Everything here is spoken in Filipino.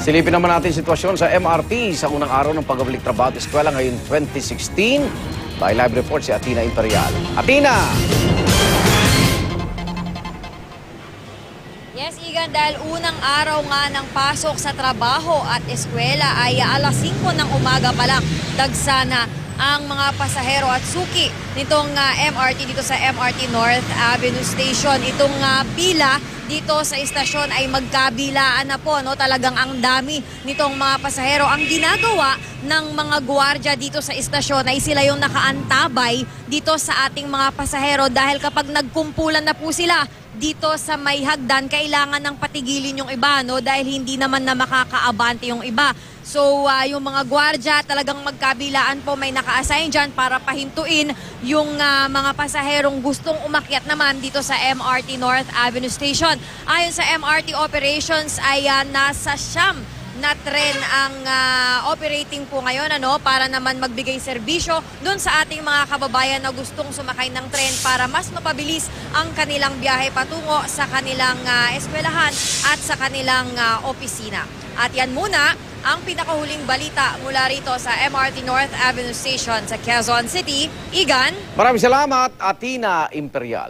Silipin naman natin sitwasyon sa MRT sa unang araw ng pagbabalik trabaho at eskwela ngayong 2016. By live report si Atina Imperial. Atina! Yes, Igan, dahil unang araw nga ng pasok sa trabaho at eskwela ay alas 5 ng umaga pa lang, dagsana ang mga pasahero at suki nitong MRT dito sa MRT North Avenue Station. Itong pila dito sa istasyon ay magkabilaan na po, no? Talagang ang dami nitong mga pasahero. Ang ginagawa ng mga gwardiya dito sa istasyon ay sila yung nakaantabay dito sa ating mga pasahero dahil kapag nagkumpulan na po sila dito sa may hagdan, kailangan ng patigilin yung iba, no? Dahil hindi naman na makakaabante yung iba. So, yung mga gwardiya talagang magkabilaan po, may naka-assign dyan para pahintuin yung mga pasaherong gustong umakyat naman dito sa MRT North Avenue Station. Ayon sa MRT operations ay nasa siyam na tren ang operating po ngayon, para naman magbigay serbisyo doon sa ating mga kababayan na gustong sumakay ng tren para mas mapabilis ang kanilang biyahe patungo sa kanilang eskwelahan at sa kanilang opisina. At yan muna ang pinakahuling balita mula rito sa MRT North Avenue Station sa Quezon City. Igan. Maraming salamat, Atina Imperial.